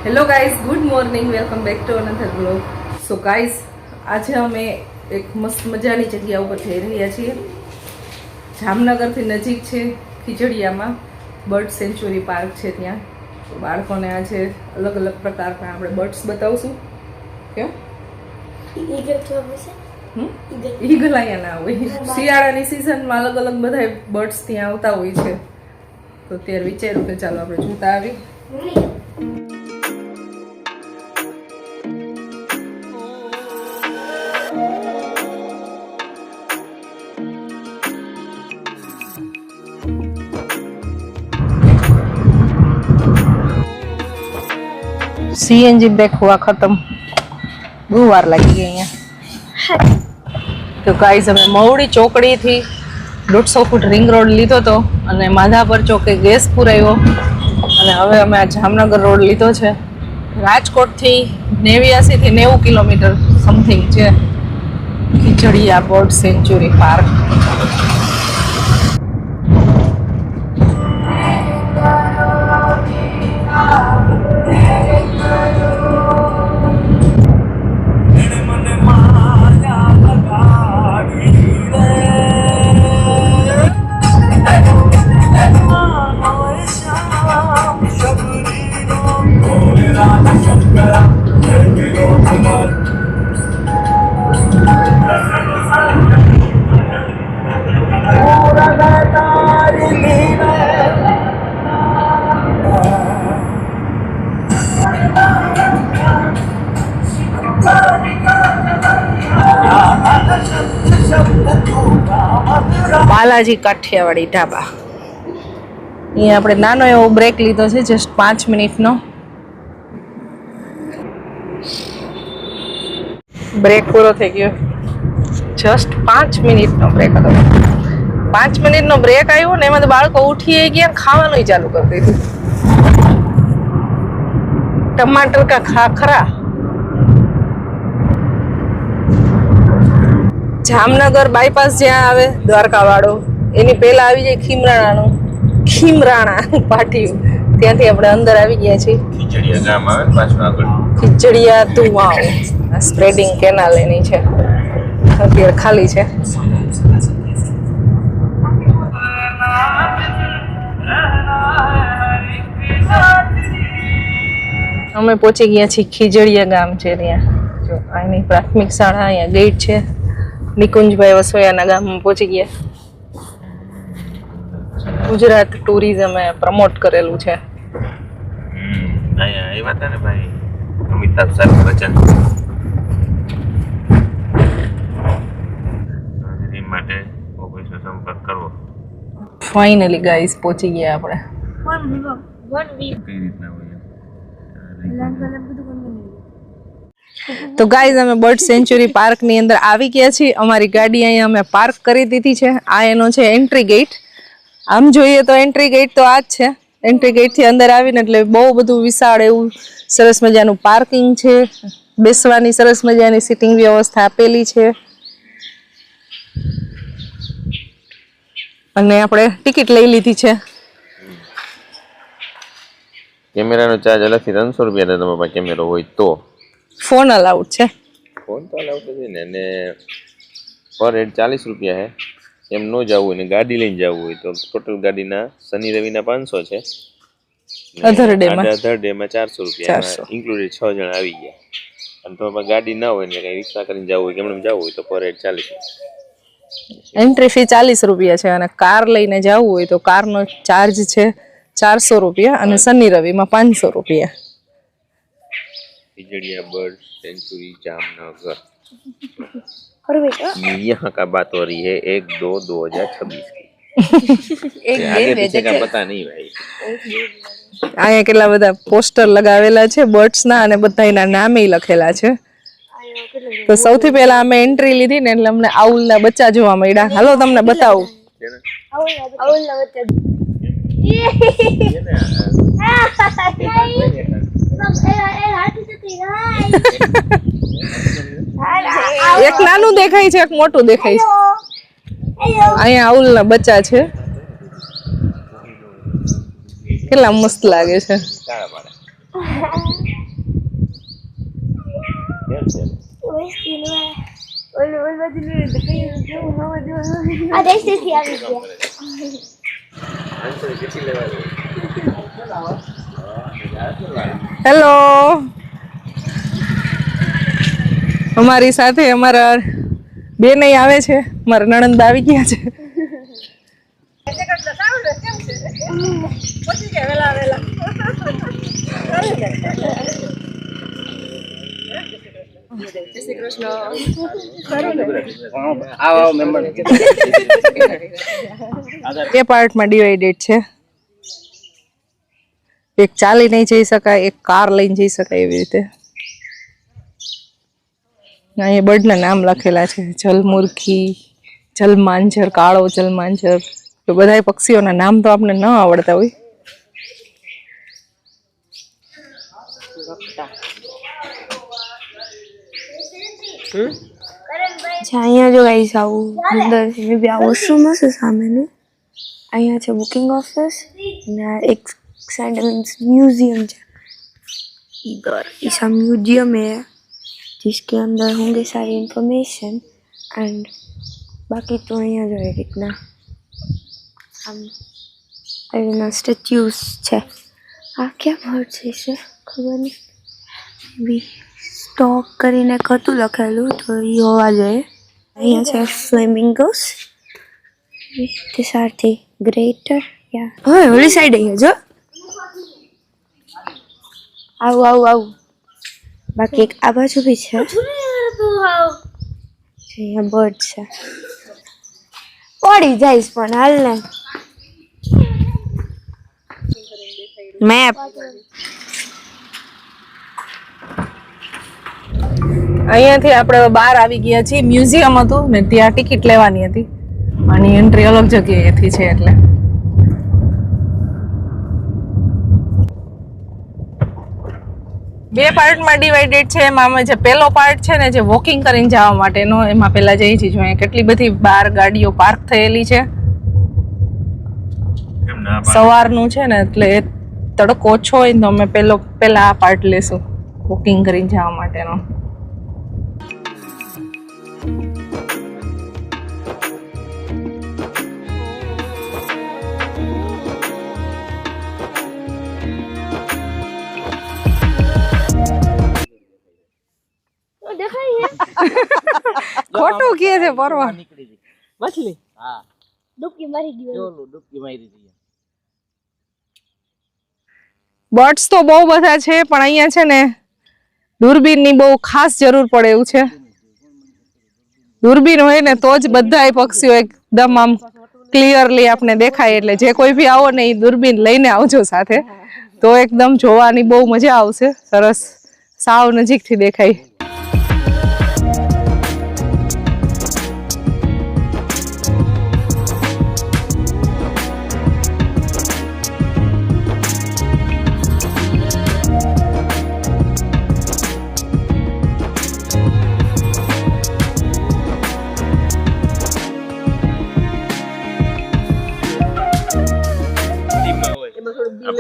Hello guys, good morning, welcome back to another blog. So guys, આજે અમે એક મસ્ત મજાની જગ્યા ઉપર જઈ રહ્યા છીએ. જામનગરથી નજીક છે, ખીજડીયામાં બર્ડ સેન્ચ્યુરી પાર્ક છે. ત્યાં બાળકોને આજે અલગ અલગ પ્રકારના આપણે બર્ડ્સ બતાવશું. કેમ ઈગલ અહીંયા ના હોય, શિયાળાની સિઝનમાં અલગ અલગ બધા બર્ડ્સ ત્યાં આવતા હોય છે. તો ત્યારે વિચાર્યું કે ચાલો આપણે જોતા આવી. सीएनजी बैक हुआ खत्म, बहू वार लगी गई અહીંયા. તો ગાઈઝ, અમે મવડી ચોકડી થી 150 ફૂટ રિંગ રોડ લીધો તો અને માધાપર ચોકે ગેસ પુરાયો અને હવે અમે આ જામનગર રોડ લીધો છે. રાજકોટ થી 89 થી 90 કિલોમીટર સમથિંગ છે Khijadiya bird sanctuary park. Balaji Kathiyawadi dhaba. અહીંયા આપણે નાનો એવો બ્રેક લીધો છે, જસ્ટ 5 મિનિટનો બ્રેક પૂરો થઈ ગયો. જસ્ટ 5 મિનિટનો બ્રેક હતો. 5 મિનિટનો બ્રેક આવ્યો ને એમાં તો બાળકો ઉઠી ગયા, ખાવાનું ચાલુ કરી દીધું. ટમાટર કા ખાખરા. જામનગર બાયપાસ જ્યાં આવે દ્વારકા વાળો, એની પહેલા આવી જાય ખીમરાણા પાટિયું. ત્યાંથી આપણે અંદર આવી ગયા છીએ. ખીજડીયા ગામ આવે ને પાછું આગળ. ખીજડીયા તુવાવ સ્પ્રેડિંગ કેનાલ એની છે, અત્યારે ખાલી છે. અમે પહોંચી ગયા છીએ ખીજડીયા ગામ છે ત્યાં. જો અહીંની પ્રાથમિક શાળા, અહીંયા ગેટ છે. નિકુંજભાઈ વસોયાના ગામમાં પહોંચી ગયા. ગુજરાત ટુરિઝમે પ્રમોટ કરેલું છે. અહીંયા આવ્યા હતા ને ભાઈ અમિતાભ બચ્ચન, એ માટે ઓફિસનો સંપર્ક કરવો. ફાઇનલી ગાઈસ પહોંચી ગયા આપણે. કઈ રીતના હોય તો ગાઈઝ, અમે બર્ડ સેન્ચ્યુરી પાર્ક ની અંદર આવી ગયા છીએ. અમારી ગાડી અહીંયા અમે પાર્ક કરી દીધી છે. આ એનો છે એન્ટ્રી ગેટ. આમ જોઈએ તો એન્ટ્રી ગેટ તો આ જ છે. એન્ટ્રી ગેટ થી અંદર આવીને એટલે બહુ બધું વિશાળ એવું સરસ મજાનું પાર્કિંગ છે. બેસવાની સરસ મજાની સિટિંગ વ્યવસ્થા આપેલી છે. અને આપણે ટિકિટ લઈ લીધી છે. કેમેરાનો ચાર્જ અલગથી 300 રૂપિયા તમારા પાસે કેમેરો હોય તો. ફોન અલાઉડ છે. ફોન તો અલાઉડ છે ને, અને પર હેડ 40 રૂપિયા છે. એમ ન જવું હોય ને ગાડી લઈને જવું હોય તો ટોટલ ગાડીના શનિ રવિના 500 છે. અધર ડેમાં 400 રૂપિયા ઇન્ક્લુડેડ 6 જણ આવી ગયા. અને તમારા ગાડી ના હોય ને કઈ રિક્ષા કરીને જવું હોય, કેમ જવું હોય તો પર હેડ 40. એન્ટ્રી ફી 40 રૂપિયા છે. અને કાર લઈને જવું હોય તો કારનો ચાર્જ છે 400 રૂપિયા અને શનિ રવિમાં 500 રૂપિયા. खिजड़िया बर्ड सेंचुरी जामनगर, यहाँ का बात हो रही है 1/2/2026 की. आगे पीछे का पता नहीं भाई. અહીંયા કેટલા બધા પોસ્ટર લગાવેલા છે બર્ડ્સ ના અને બધાના નામે લખેલા છે. તો સૌથી પહેલા અમે એન્ટ્રી લીધી ને એટલે અમને આઉલ ના બચ્ચા જોવા મળ્યા. હાલો તમને બતાવું. આઉલ ના બચ્ચા એક નાનું દેખાય છે, એક મોટું દેખાય છે. અહીંયા આઉલ ના બચ્ચા છે. કેટલા મસ્ત લાગે છે. કેમ છે આન્સર કેટલી લેવાની હેલો, અમારી સાથે અમારા બેન આવે છે, મારા નણંદ આવી ગયા છે. બે પાર્ટમાં ડિવાઇડેડ છે. એક ચાલી નહીં જઈ શકાય, એક કાર લઈને જઈ શકાય, એવી રીતે. અહીંયા બર્ડના નામ લખેલા છે, જલમુરખી, જલમાંજર, કાળો જલમાંજર. તો બધા પક્ષીઓના નામ તો આપણે ન આવડતા હોય. અહીંયા જો ગાઈસ આવું અંદર મે બી આ વોશરૂમ હશે સામેનું. અહીંયા છે बुकिंग ऑफिस અને એક साइड में म्यूजियम है. इधर ऐसा म्यूजियम है जिसके अंदर होंगे सारी इंफॉर्मेशन एंड बाकी तो અહીંયા જો રીતના આમ સ્ટેચ્યુઝ છે. આ ક્યાં બર્ડ છે ઇસે ખબર નહીં. બી સ્ટોક કરીને કતું લખેલું તો એ હોવા જોઈએ. અહીંયા છે ફ્લેમિંગોસ. તે સાથે ગ્રેટર યા હવે ઓલી સાઈડ અહીંયા જો આવું આવું આવું. બાકી એક આ બાજુ બી છે. અહીંયા બર્ડ છે. પડી જઈશ પણ હાલ ને. મેપ અહીંયાથી આપણે બહાર આવી ગયા છીએ. મ્યુઝિયમ હતું ને ત્યાં ટિકિટ લેવાની હતી. આની એન્ટ્રી અલગ જગ્યાએથી છે એટલે. બે પાર્ટમાં ડિવાઇડેડ છે. એમાં અમે જે પહેલો પાર્ટ છે ને જે વોકિંગ કરીને જવા માટેનો, એમાં પહેલા જઈ છીએ જોઈએ કેટલી બધી બહાર ગાડીઓ પાર્ક થયેલી છે. સવારનું છે ને એટલે તડકો ઓછો હોય ને તો અમે પહેલા આ પાર્ટ લેશું વોકિંગ કરીને જવા માટેનો. ખોટું કહે છે પરવા. મછલી હા ડૂબકી મારી ગઈ. ચોલો ડૂબકી મારી હતી. બર્ડ્સ તો બહુ બધા છે પણ અહીંયા છે ને દૂરબીનની બહુ ખાસ જરૂર પડે એવું છે. દૂરબીન હોય ને તો જ બધાય પક્ષીઓ એકદમ આમ ક્લિયરલી આપણે દેખાય. એટલે જે કોઈ બી આવો ને એ દૂરબીન લઈને આવજો સાથે, તો એકદમ જોવાની બહુ મજા આવશે. સરસ સાવ નજીકથી દેખાય.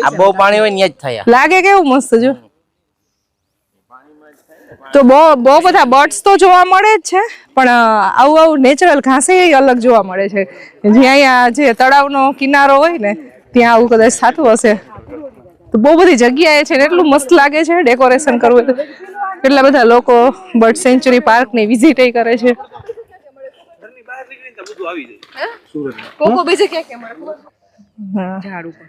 આ બહુ પાણી હોય ને જ થાય. લાગે કેવું મસ્ત જો. તો બહુ બધા બર્ડ્સ તો જોવા મળે જ છે પણ આવું નેચરલ ઘાસે અલગ જોવા મળે છે. જ્યાં અહીંયા જે તળાવનો કિનારો હોય ને ત્યાં આવું કદાચ થતું હશે. તો બહુ બધી જગ્યાએ છે ને એટલું મસ્ત લાગે છે ડેકોરેશન કરવું. કેટલા બધા લોકો બર્ડ સેન્ચુરી પાર્કની વિઝિટ કરે છે. કોકો બીજે ક્યાં મળે? હા ઝાડ ઉપર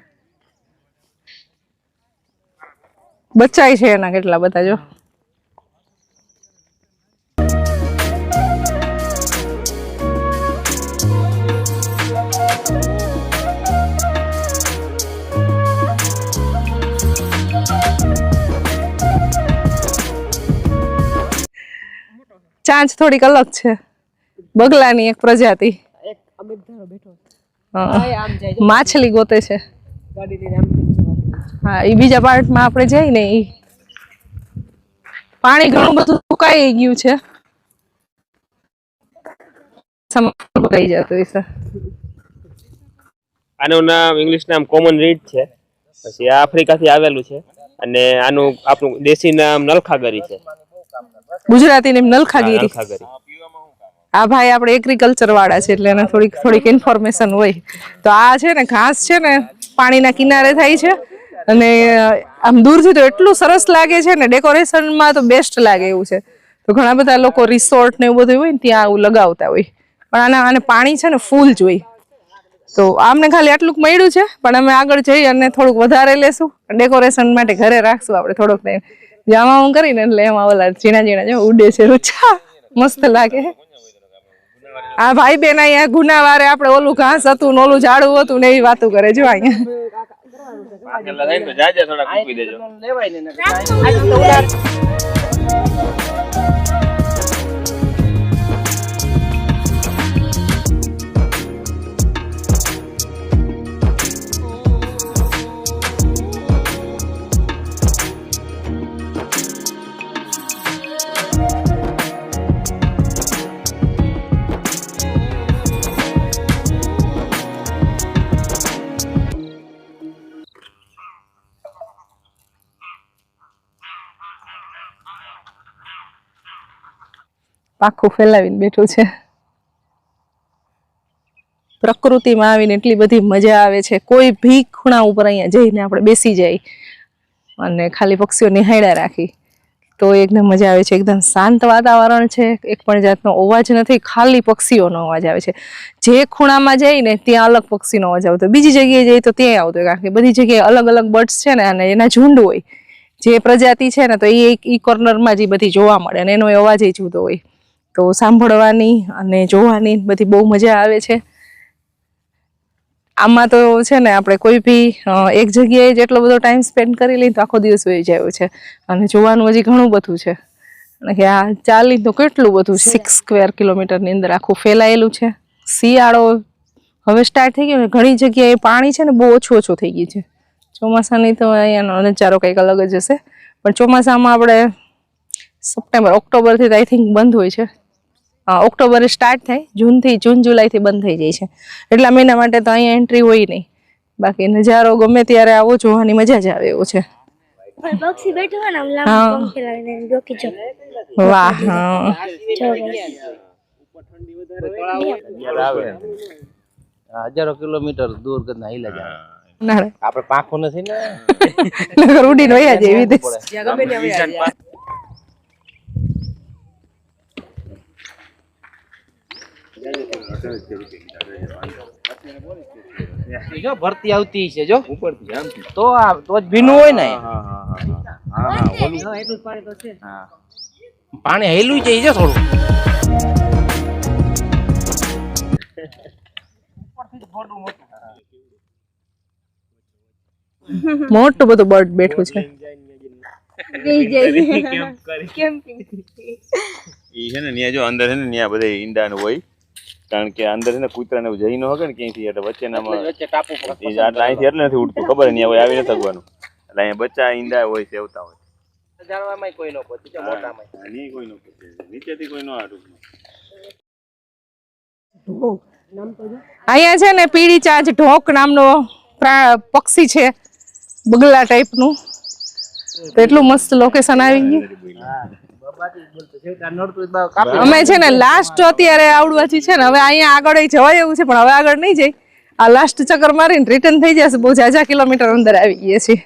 બચ્ચાય છે એના કેટલા બધા જો. ચાંચ થોડીક અલગ છે. બગલાની એક પ્રજાતિ. માછલી ગોતે છે. હા એ બીજા પાર્ટમાં આપણે જઈ ને ઈ પાણી ઘણું બધું સુકાઈ ગયું છે. સુકાઈ જતું હશે. આનું નામ ઇંગ્લિશ નામ કોમન રીડ છે. પછી આ આફ્રિકાથી આવેલું છે અને આનું આપણું દેશી નામ નલખાગરી છે. ગુજરાતી ને નલખાગીરી. નલખાગરી. આ ભાઈ આપણે એગ્રીકલ્ચર વાળા છે એટલે એને થોડીક ઇન્ફોર્મેશન હોય. તો આ છે ને ઘાસ છે ને પાણીના કિનારે થાય છે અને આમ દૂરથી તો એટલું સરસ લાગે છે ને, ડેકોરેશનમાં તો બેસ્ટ લાગે એવું છે. તો ઘણા બધા લોકો રિસોર્ટ ને એવું બધું હોય ને ત્યાં આવું લગાવતા હોય, પણ આને પાણી છે ને ફૂલ જોઈએ. તો આમને ખાલી આટલું મળ્યું છે, પણ અમે આગળ જઈ અને થોડુંક વધારે લેશું, ડેકોરેશન માટે ઘરે રાખશું આપણે થોડોક ટાઈમ. જામાં હું કરીને એટલે એમાં ઓલા ઝીણા ઝીણા જો ઉડે છે રૂચા, મસ્ત લાગે. આ ભાઈ બેન અહીંયા ગુનાવારે આપણે ઓલું ઘાસ હતું ને ઓલું ઝાડું હતું ને એવી વાતો કરે જો અહીંયા. પાખું ફેલાવીને બેઠું છે. પ્રકૃતિમાં આવીને એટલી બધી મજા આવે છે. કોઈ ભી ખૂણા ઉપર અહીંયા જઈને આપણે બેસી જાય અને ખાલી પક્ષીઓ નિહાળ્યા રાખી તો એકદમ મજા આવે છે. એકદમ શાંત વાતાવરણ છે, એક પણ જાતનો અવાજ નથી, ખાલી પક્ષીઓનો અવાજ આવે છે. જે ખૂણામાં જઈને ત્યાં અલગ પક્ષીનો અવાજ આવતો, બીજી જગ્યાએ જઈએ તો ત્યાં આવતો, કારણ કે બધી જગ્યાએ અલગ અલગ બર્ડ્સ છે ને અને એના ઝુંડ હોય. જે પ્રજાતિ છે ને તો એ કોર્નરમાં જ બધી જોવા મળે અને એનો અવાજ એ જુદો હોય. તો સાંભળવાની અને જોવાની બધી બહુ મજા આવે છે. આમાં તો છે ને આપણે કોઈ બી એક જગ્યાએ જેટલો બધો ટાઈમ સ્પેન્ડ કરી લઈએ તો આખો દિવસ વહી જાય છે. અને જોવાનું હજી ઘણું બધું છે. અને કે આ ચાલી તો કેટલું બધું છે. 6 સ્ક્વેર કિલોમીટરની અંદર આખું ફેલાયેલું છે. શિયાળો હવે સ્ટાર્ટ થઈ ગયો ને, ઘણી જગ્યાએ પાણી છે ને બહુ ઓછું થઈ ગયું છે. ચોમાસાની તો અહીંયાનો નજારો કંઈક અલગ જ હશે, પણ ચોમાસામાં આપણે સપ્ટેમ્બર ઓક્ટોબરથી આઈ થિંક બંધ હોય છે. ઓક્ટોબરે સ્ટાર્ટ થાય, જૂન જુલાઈથી બંધ થઈ જાય છે. એટલા મહિના માટે તો અહીંયા એન્ટ્રી હોય નહીં. બાકી નજારો ગમે ત્યારે આવો જોવાની મજા જ આવે એવું છે. પક્ષી બેઠો હોય ને આમ લાંબુ પંખ ફેલાવીને રોકી જો. વાહ. હા હજારો કિલોમીટર દૂર કદના હિલા જાય. ના આપણે પાંખો નથી ને નગર ઉડીને વયા જાય એવી રીતે. જો ભરતી આવતી છે જો ઉપરથી આમથી, તો આ તો જ ભીનું હોય ને. પાણી હેલું છે જો થોડું. મોટું બધું બર્ડ બેઠું છે. ઈ છે ને ન્યા જો અંદર છે ને ન્યા બધા ઈંડા ને હોય, કારણ કે અંદર છે ને કૂતરા ને જઈ ન શકે ને ક્યાંયથી, એટલે વચ્ચેનામાં અહીંથી એટલે નથી ઉડતું, ખબર ન્યા હોય આવી નથી શકવાનું, એટલે અહીંયા બચ્ચા ઈંડા હોય સેવતા હોય. જાણવામાં કોઈ નો પહોંચે મોટામાં નહીં કોઈ નો પહોંચે, નીચેથી કોઈ નો આડું. અહીંયા છે ને પીળી ચાંચ ઢોક નામનો પક્ષી છે, બગલા ટાઈપનું. તો એટલું મસ્ત લોકેશન આવી ગયું. અમે છે ને લાસ્ટ અત્યારે આવડવાથી છે ને હવે અહીંયા આગળ જવાય એવું છે, પણ હવે આગળ નહીં જાય. આ લાસ્ટ ચક્કર મારીને રિટર્ન થઈ જશે. બહુ ઝાઝા કિલોમીટર અંદર આવી ગયા છે.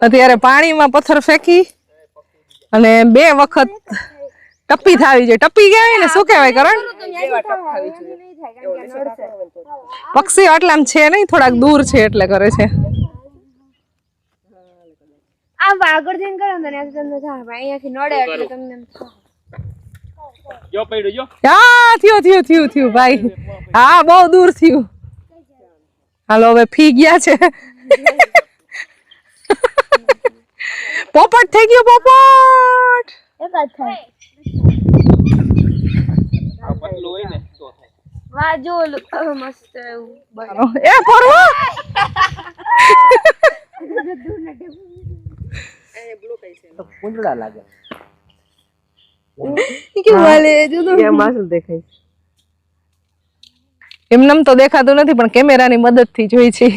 અત્યારે પાણીમાં પથ્થર ફેંકી અને 2 વખત ટપ્પી થાવી જોઈએ. ટપ્પી કહેવાય ને, શું કહેવાય કરણ? પક્ષી આટલામ છે નહીં, થોડાક દૂર છે એટલે કરે છે. આ આગળ જઈને કરો ને તમને થાય, અહીંયાથી નડે એટલે તમને જો પડ્યો જો. હા થયું ભાઈ. હા બહુ દૂર થયું. હાલો હવે ફી ગયા છે. પોપટ થઈ ગયો, પોપટ. એક જ થાય. આ પતલું હોય ને તો થાય. વાહ જો ઓલું મસ્ત એવું બને. એ ફરવા કુંજડા લાગે કે વાલે જો તો માસુલ દેખાય એમનેમ તો દેખાતું નથી પણ કેમેરાની મદદથી જોઈ છે.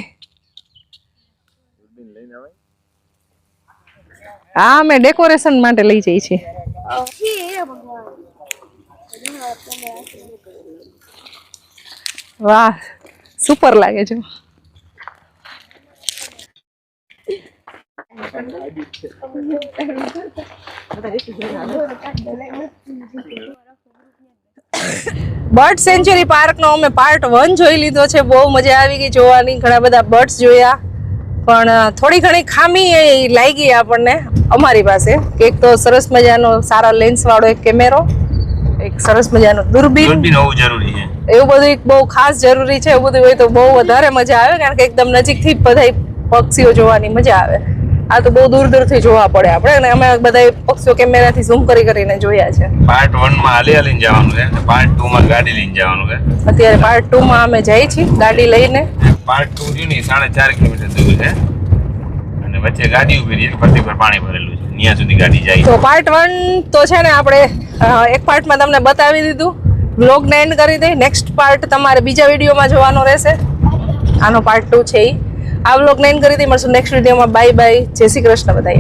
હા અમે ડેકોરેશન માટે લઈ જઈ છીએ. વાહ સુપર લાગે છે. બર્ડ સેન્ચુરી પાર્ક નો અમે પાર્ટ 1 જોઈ લીધો છે. બહુ મજા આવી ગઈ જોવાની. ઘણા બધા બર્ડ્સ જોયા પણ થોડી ઘણી ખામી લાગી આપણને અમારી પાસે. એક તો સરસ મજાનો સારા લેન્સ વાળો એક કેમેરો, એક સરસ મજાનો દૂરબીન, હોવું જરૂરી છે. એવું બધું એક બહુ ખાસ જરૂરી છે. એવું બધું હોય તો બહુ વધારે મજા આવે કારણ કે એકદમ નજીકથી બધા પક્ષીઓ જોવાની મજા આવે. આ તો બહુ દૂર દૂરથી જોવા પડે આપણે અને અમે બધા પક્ષીઓ કેમેરાથી ઝૂમ કરીને જોયા છે. પાર્ટ 1 માં હાલીને જવાનું છે, પાર્ટ 2 માં ગાડી લઈને જવાનું છે. અત્યારે પાર્ટ 2 માં અમે જઈએ છીએ ગાડી લઈને. પાર્ટ 2 રહ્યું ને 4.5 કિલોમીટર દૂર છે અને વચ્ચે ગાડી ઉભી રહી છે, ફરતી પર પાણી ભરેલું છે, ત્યાં સુધી ગાડી જાય. તો પાર્ટ 1 તો છે ને આપણે એક પાર્ટમાં તમને બતાવી દીધું. વ્લોગને એન્ડ કરી દઈ. નેક્સ્ટ પાર્ટ તમારે બીજા વિડીયોમાં જોવાનો રહેશે. આનો પાર્ટ 2 છે આ વ્લોગને એન્ડ કરી દઈ. મળશું નેક્સ્ટ વિડીયોમાં. Bye bye. જય શ્રી કૃષ્ણ બધાય.